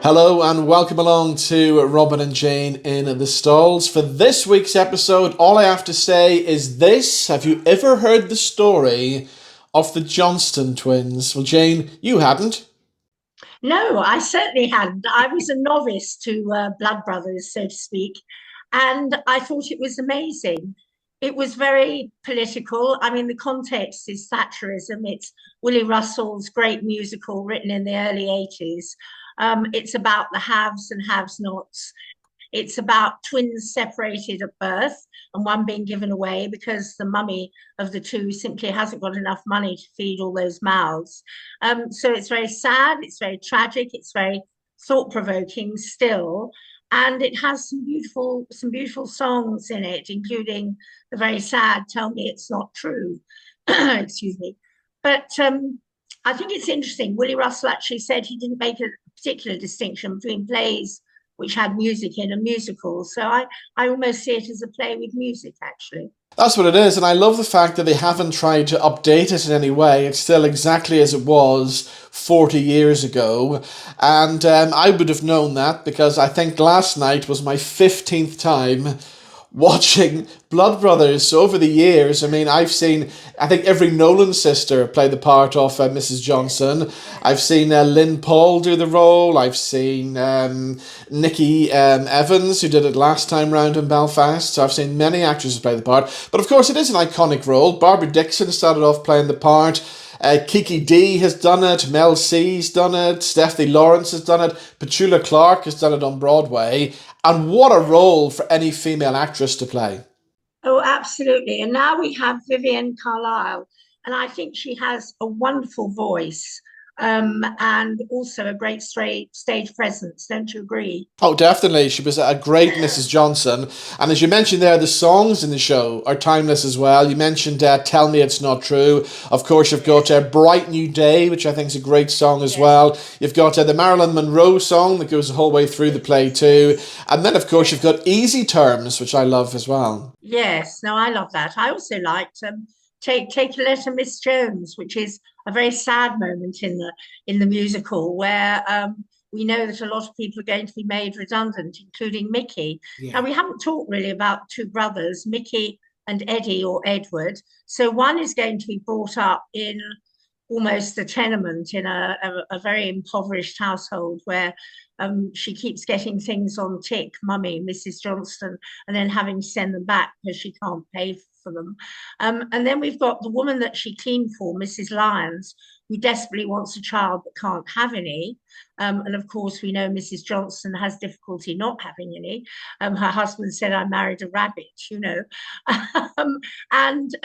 Hello and welcome along to Robin and Jane in the Stalls. For this week's episode, all I have to say is this. Have you ever heard the story of the Johnstone twins? Well, Jane, you hadn't. No, I certainly hadn't. I was a novice to Blood Brothers, so to speak, and I thought it was amazing. It was very political. I mean, the context is Thatcherism. It's Willy Russell's great musical written in the early 80s. It's about the haves and have-nots. It's about twins separated at birth and one being given away because the mummy of the two simply hasn't got enough money to feed all those mouths. So it's very sad, it's very tragic, it's very thought-provoking still, and it has some beautiful songs in it, including the very sad "Tell Me It's Not True." Excuse me, but I think it's interesting. Willy Russell actually said he didn't make a particular distinction between plays which had music in a musical. So I almost see it as a play with music, actually. That's what it is, and I love the fact that they haven't tried to update it in any way. It's still exactly as it was 40 years ago, and I would have known that because I think last night was my 15th time watching Blood Brothers. So over the years, I mean, I think every Nolan sister play the part of Mrs. Johnson. I've seen Lynn Paul do the role. I've seen Nikki Evans, who did it last time round in Belfast. So I've seen many actresses play the part. But of course, it is an iconic role. Barbara Dixon started off playing the part. Kiki D has done it, Mel C's done it, Stephanie Lawrence has done it, Petula Clark has done it on Broadway, and what a role for any female actress to play. Oh, absolutely. And now we have Vivienne Carlyle, and I think she has a wonderful voice, and also a great straight stage presence. Don't you agree? Oh, definitely. She was a great Mrs. Johnson. And as you mentioned there, the songs in the show are timeless as well. You mentioned Tell Me It's Not True. Of course, you've got Bright New Day, which I think is a great song as Yes. well. You've got the Marilyn Monroe song that goes the whole way through the play too. And then, of course, you've got Easy Terms, which I love as well. Yes, no, I love that. I also liked Take a Letter, Miss Jones, which is a very sad moment in the musical where we know that a lot of people are going to be made redundant, including Mickey. Now Yeah. we haven't talked really about two brothers, Mickey and Eddie or Edward. So one is going to be brought up in almost a tenement in a very impoverished household where she keeps getting things on tick, mummy, Mrs. Johnston, and then having to send them back because she can't pay for them. And then we've got the woman that she cleaned for, Mrs. Lyons, who desperately wants a child but can't have any. And of course, we know Mrs. Johnson has difficulty not having any. Her husband said, I married a rabbit. And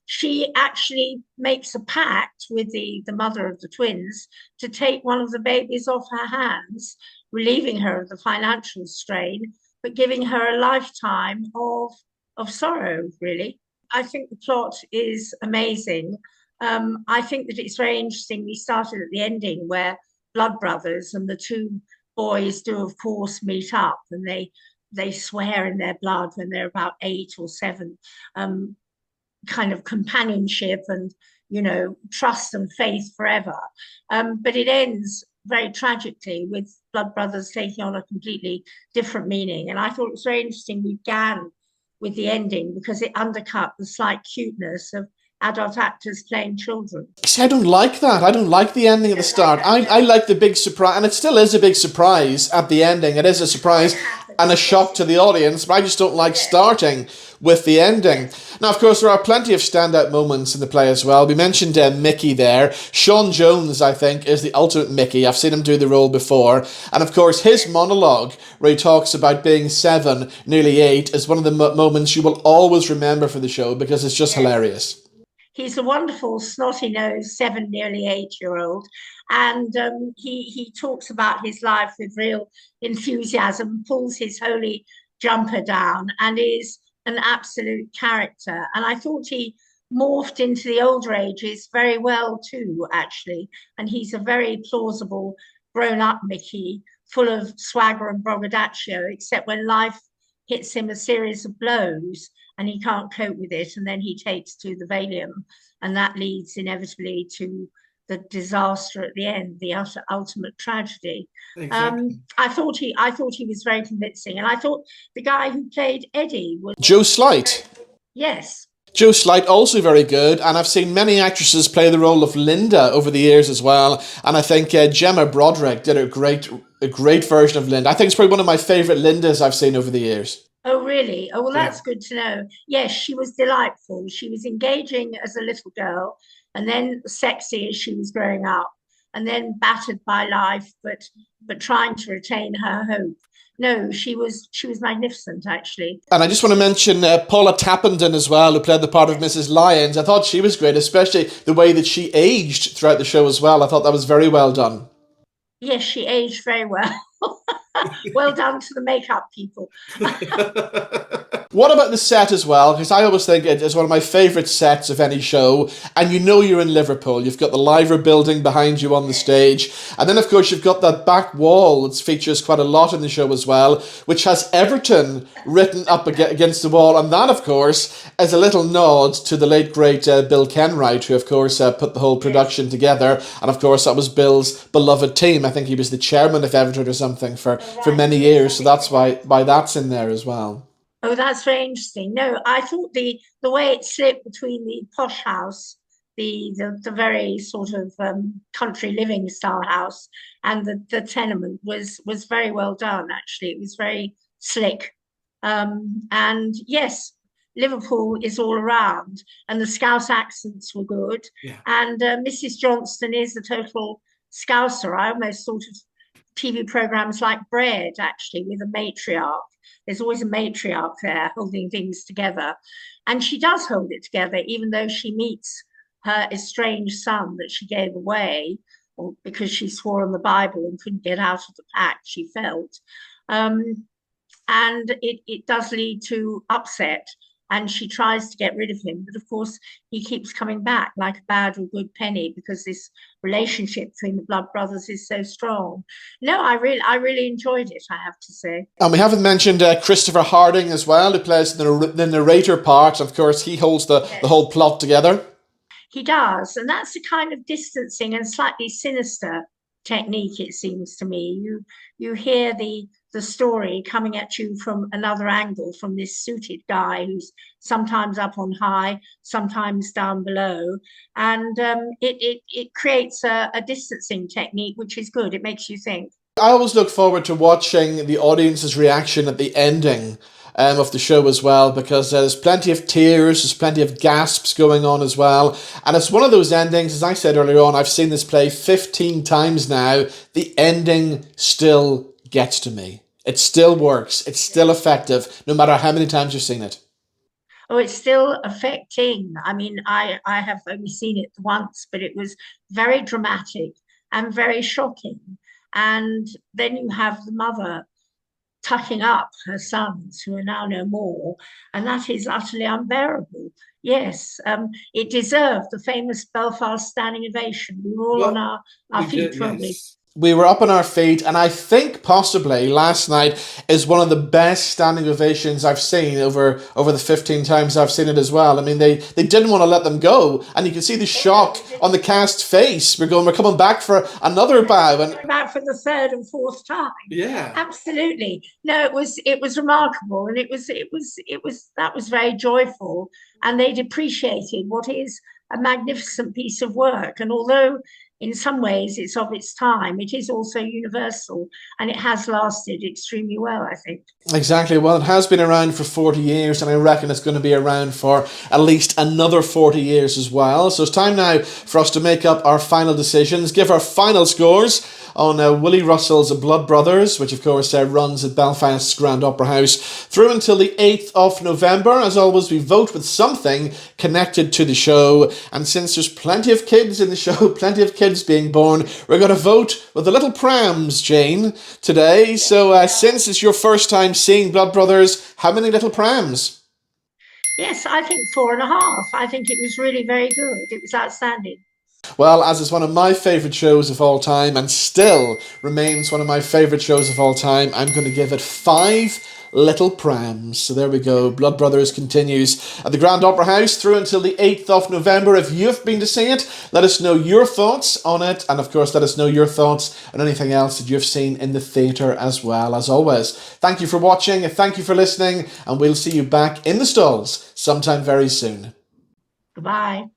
she actually makes a pact with the mother of the twins to take one of the babies off her hands, relieving her of the financial strain, but giving her a lifetime of sorrow, really. I think the plot is amazing. I think that it's very interesting. We started at the ending where blood brothers and the two boys do, of course, meet up, and they swear in their blood when they're about 8 or 7, kind of companionship and trust and faith forever. But it ends very tragically with blood brothers taking on a completely different meaning. And I thought it was very interesting. We began with the ending because it undercut the slight cuteness of adult actors playing children. See, I don't like that. I don't like the ending at the start. I like the big surprise, and it still is a big surprise at the ending. It is a surprise and a shock to the audience, but I just don't like starting with the ending. Now, of course, there are plenty of standout moments in the play as well. We mentioned Mickey there. Sean Jones, I think, is the ultimate Mickey. I've seen him do the role before. And of course, his monologue, where he talks about being 7, nearly 8, is one of the moments you will always remember for the show because it's just Yes. hilarious. He's a wonderful, snotty-nosed 7, nearly 8-year-old, and he talks about his life with real enthusiasm, pulls his holy jumper down, and is an absolute character. And I thought he morphed into the older ages very well too, actually. And he's a very plausible, grown-up Mickey, full of swagger and braggadocio, except when life hits him a series of blows and he can't cope with it. And then he takes to the Valium, and that leads inevitably to the disaster at the end, the ultimate tragedy. Exactly. I thought he was very convincing, and I thought the guy who played Eddie was Joe Sleight. yes. Joe Sleight, also very good, and I've seen many actresses play the role of Linda over the years as well, and I think Gemma Brodrick did a great version of Linda. I think it's probably one of my favourite Lindas I've seen over the years. Oh, really? Oh, well, Yeah. that's good to know. Yes, she was delightful. She was engaging as a little girl, and then sexy as she was growing up, and then battered by life, but trying to retain her hope. No, she was magnificent, actually. And I just want to mention Paula Tappenden as well, who played the part of Mrs. Lyons. I thought she was great, especially the way that she aged throughout the show as well. I thought that was very well done. Yes, she aged very well. Well done to the makeup people. What about the set as well? Because I always think it is one of my favourite sets of any show. And you know you're in Liverpool. You've got the Liver building behind you on the stage. And then, of course, you've got that back wall that features quite a lot in the show as well, which has Everton written up against the wall. And that, of course, is a little nod to the late, great Bill Kenwright, who, of course, put the whole production together. And, of course, that was Bill's beloved team. I think he was the chairman of Everton or something for many years. So that's why that's in there as well. Oh, that's very interesting. No, I thought the way it slipped between the posh house, the very sort of country living style house, and the tenement was very well done. Actually, it was very slick. And yes, Liverpool is all around, and the Scouse accents were good. Yeah. And Mrs. Johnstone is a total Scouser. I almost thought of TV programs like Bread, actually, with a matriarch. There's always a matriarch there holding things together. And she does hold it together, even though she meets her estranged son that she gave away, or because she swore on the Bible and couldn't get out of the pact, she felt. And it does lead to upset. And she tries to get rid of him. But of course, he keeps coming back like a bad or good penny because this relationship between the blood brothers is so strong. No, I really enjoyed it, I have to say. And we haven't mentioned Kristofer Harding as well, who plays the narrator part. Of course, he holds the whole plot together. He does. And that's a kind of distancing and slightly sinister technique, it seems to me. You hear the story coming at you from another angle, from this suited guy who's sometimes up on high, sometimes down below, and it creates a distancing technique, which is good. It makes you think. I always look forward to watching the audience's reaction at the ending of the show as well, because there's plenty of tears, there's plenty of gasps going on as well, and it's one of those endings, as I said earlier on, I've seen this play 15 times now, the ending still gets to me. It still works, it's still effective, no matter how many times you've seen it. Oh, it's still affecting. I mean, I have only seen it once, but it was very dramatic and very shocking. And then you have the mother tucking up her sons who are now no more, and that is utterly unbearable. Yes, it deserved the famous Belfast standing ovation. We were all on our feet, weren't we? We were up on our feet, and I think possibly last night is one of the best standing ovations I've seen over the 15 times I've seen it as well. I mean, they didn't want to let them go, and you can see the shock on the cast face. We're coming back for another bow, and back for the third and fourth time. Yeah, absolutely. No, it was remarkable, and it was that was very joyful, and they depreciated what is a magnificent piece of work. And although in some ways it's of its time, it is also universal, and it has lasted extremely well, I think. Exactly. Well, it has been around for 40 years, and I reckon it's going to be around for at least another 40 years as well. So it's time now for us to make up our final decisions, give our final scores on Willy Russell's Blood Brothers, which of course runs at Belfast Grand Opera House through until the 8th of November. As always, we vote with something connected to the show, and since there's plenty of kids in the show, plenty of kids being born, we're going to vote with the little prams, Jane, today. So since it's your first time seeing Blood Brothers, how many little prams? Yes, I think 4.5. I think it was really very good. It was outstanding. Well, as it's one of my favourite shows of all time and still remains one of my favourite shows of all time, I'm going to give it 5 little prams. So there we go. Blood Brothers continues at the Grand Opera House through until the 8th of November. If you've been to see it, let us know your thoughts on it. And of course, let us know your thoughts on anything else that you've seen in the theatre as well. As always, thank you for watching. Thank you for listening. And we'll see you back in the stalls sometime very soon. Goodbye.